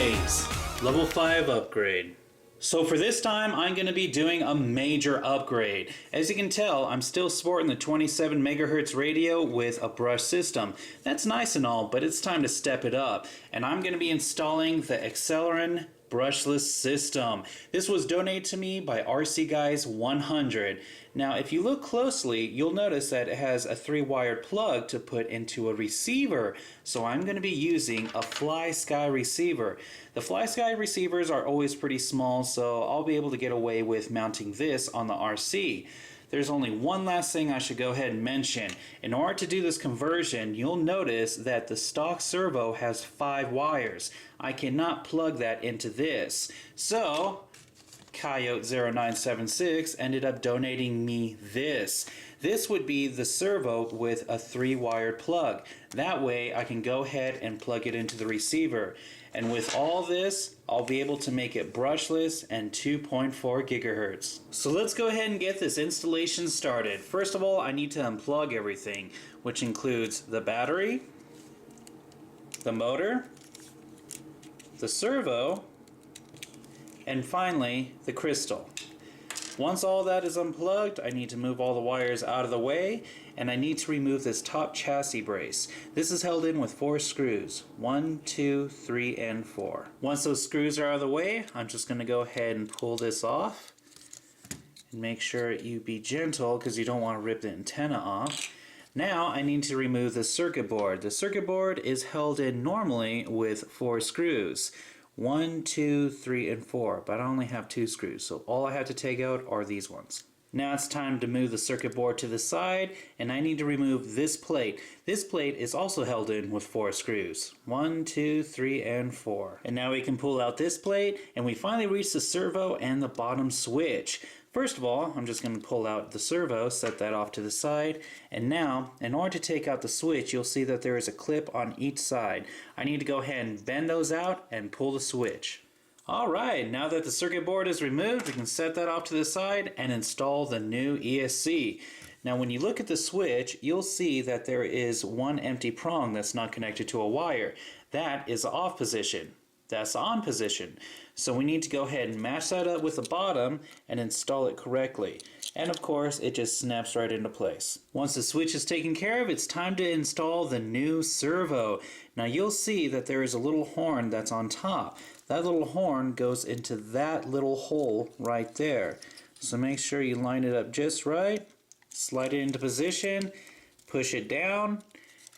Nice! Level 5 upgrade. So for this time, I'm going to be doing a major upgrade. As you can tell, I'm still sporting the 27 megahertz radio with a brush system. That's nice and all, but it's time to step it up. And I'm going to be installing the Accelerant brushless system. This was donated to me by RC Guys 100. Now if you look closely, you'll notice that it has a 3-wired plug to put into a receiver. So I'm going to be using a Fly Sky receiver. The Fly Sky receivers are always pretty small, so I'll be able to get away with mounting this on the RC. There's only one last thing I should go ahead and mention. In order to do this conversion, you'll notice that the stock servo has 5 wires. I cannot plug that into this. So, Coyote0976 ended up donating me this. This would be the servo with a 3-wired plug. That way I can go ahead and plug it into the receiver. And with all this, I'll be able to make it brushless and 2.4 gigahertz. So let's go ahead and get this installation started. First of all, I need to unplug everything, which includes the battery, the motor, the servo, and finally the crystal. Once all that is unplugged, I need to move all the wires out of the way, and I need to remove this top chassis brace. This is held in with 4 screws. 1, 2, 3, and 4. Once those screws are out of the way, I'm just going to go ahead and pull this off. And make sure you be gentle because you don't want to rip the antenna off. Now I need to remove the circuit board. The circuit board is held in normally with 4 screws. 1, 2, 3, and 4, but I only have 2 screws, so all I have to take out are these ones. Now it's time to move the circuit board to the side, and I need to remove this plate. This plate is also held in with 4 screws. 1, 2, 3, and 4. And now we can pull out this plate, and we finally reach the servo and the bottom switch. First of all, I'm just going to pull out the servo, set that off to the side, and now, in order to take out the switch, you'll see that there is a clip on each side. I need to go ahead and bend those out and pull the switch. Alright, now that the circuit board is removed, we can set that off to the side and install the new ESC. Now when you look at the switch, you'll see that there is one empty prong that's not connected to a wire. That is the off position. That's the on position. So we need to go ahead and match that up with the bottom and install it correctly. And of course, it just snaps right into place. Once the switch is taken care of, it's time to install the new servo. Now you'll see that there is a little horn that's on top. That little horn goes into that little hole right there. So make sure you line it up just right, slide it into position, push it down,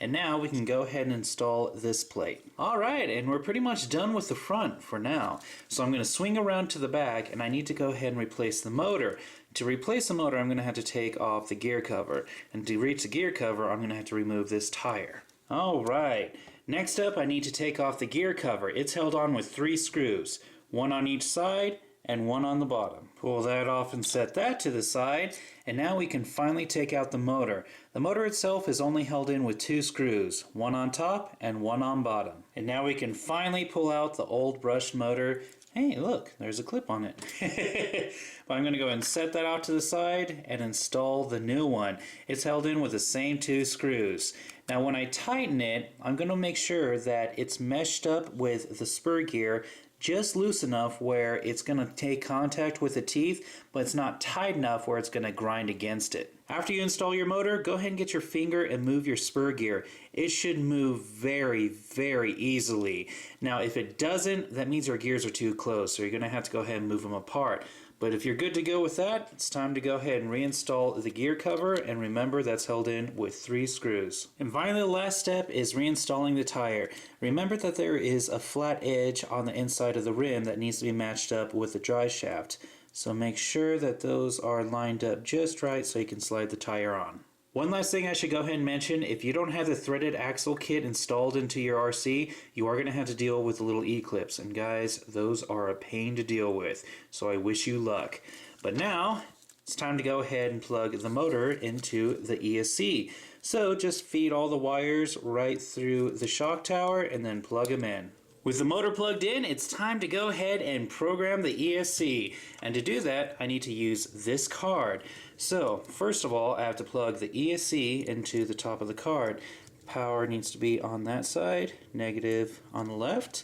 and now we can go ahead and install this plate. Alright, and we're pretty much done with the front for now. So I'm going to swing around to the back, and I need to go ahead and replace the motor. To replace the motor, I'm going to have to take off the gear cover. And to reach the gear cover, I'm going to have to remove this tire. Alright, next up I need to take off the gear cover. It's held on with 3 screws, 1 on each side and 1 on the bottom. Pull that off and set that to the side, and now we can finally take out the motor. The motor itself is only held in with 2 screws, 1 on top and 1 on bottom. And now we can finally pull out the old brushed motor. Hey, look, there's a clip on it. But I'm going to go ahead and set that out to the side and install the new one. It's held in with the same 2 screws. Now when I tighten it, I'm going to make sure that it's meshed up with the spur gear just loose enough where it's going to take contact with the teeth, but it's not tight enough where it's going to grind against it. After you install your motor, go ahead and get your finger and move your spur gear. It should move very, very easily. Now if it doesn't, that means your gears are too close, so you're going to have to go ahead and move them apart. But if you're good to go with that, it's time to go ahead and reinstall the gear cover, and remember that's held in with 3 screws. And finally, the last step is reinstalling the tire. Remember that there is a flat edge on the inside of the rim that needs to be matched up with the drive shaft. So make sure that those are lined up just right so you can slide the tire on. One last thing I should go ahead and mention, if you don't have the threaded axle kit installed into your RC, you are going to have to deal with the little E-clips. And guys, those are a pain to deal with, so I wish you luck. But now, it's time to go ahead and plug the motor into the ESC. So just feed all the wires right through the shock tower and then plug them in. With the motor plugged in, it's time to go ahead and program the ESC. And to do that, I need to use this card. So, first of all, I have to plug the ESC into the top of the card. Power needs to be on that side, negative on the left.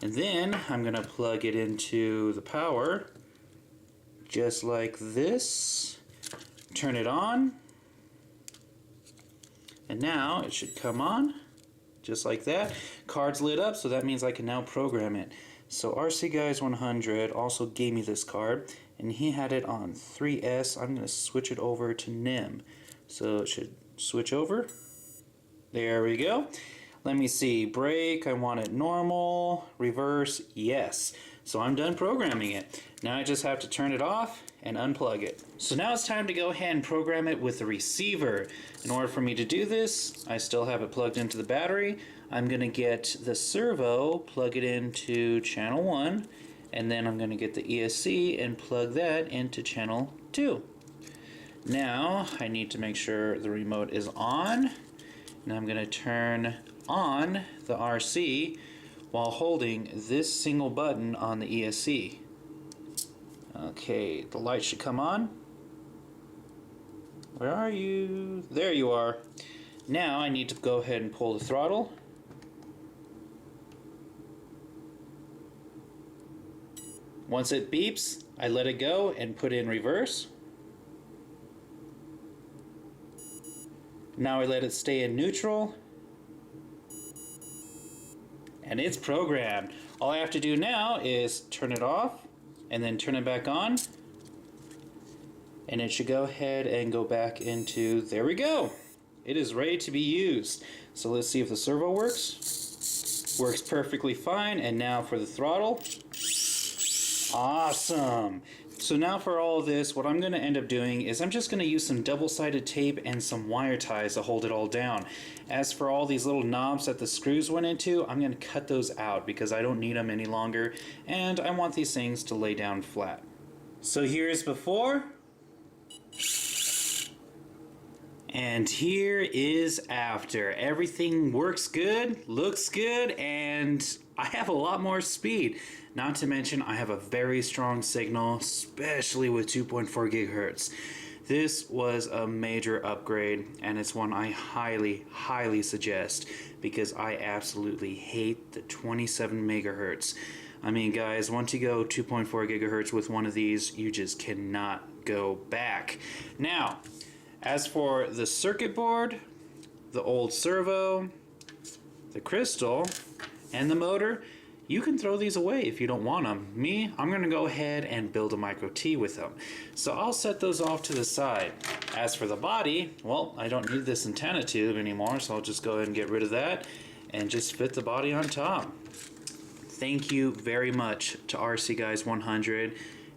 And then I'm going to plug it into the power, just like this. Turn it on. And now it should come on, just like that. Card's lit up, so that means I can now program it. So RC Guys 100 also gave me this card, and he had it on 3S. I'm going to switch it over to NIM. So it should switch over. There we go. Let me see, brake, I want it normal, reverse, yes. So I'm done programming it. Now I just have to turn it off and unplug it. So now it's time to go ahead and program it with the receiver. In order for me to do this, I still have it plugged into the battery. I'm gonna get the servo, plug it into channel 1, and then I'm gonna get the ESC and plug that into channel 2. Now I need to make sure the remote is on, and I'm gonna turn on the RC while holding this single button on the ESC. Okay, the light should come on. Where are you? There you are. Now I need to go ahead and pull the throttle. Once it beeps, I let it go and put in reverse. Now I let it stay in neutral. And it's programmed. All I have to do now is turn it off and then turn it back on. And it should go ahead and go back into, there we go. It is ready to be used. So let's see if the servo works. Works perfectly fine. And now for the throttle. Awesome. So now for all of this, what I'm going to end up doing is I'm just going to use some double-sided tape and some wire ties to hold it all down. As for all these little knobs that the screws went into, I'm going to cut those out because I don't need them any longer, and I want these things to lay down flat. So here's before, and here is after. Everything works good, looks good, and I have a lot more speed. Not to mention, I have a very strong signal, especially with 2.4 gigahertz. This was a major upgrade, and it's one I highly, highly suggest because I absolutely hate the 27 megahertz. I mean, guys, once you go 2.4 gigahertz with one of these, you just cannot go back. Now, as for the circuit board, the old servo, the crystal, and the motor, you can throw these away if you don't want them. Me, I'm going to go ahead and build a micro T with them. So I'll set those off to the side. As for the body, well, I don't need this antenna tube anymore, so I'll just go ahead and get rid of that and just fit the body on top. Thank you very much to RC Guys 100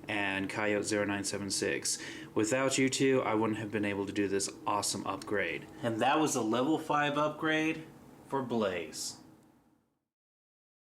and Coyote 0976. Without you two, I wouldn't have been able to do this awesome upgrade. And that was a level 5 upgrade for Blaze.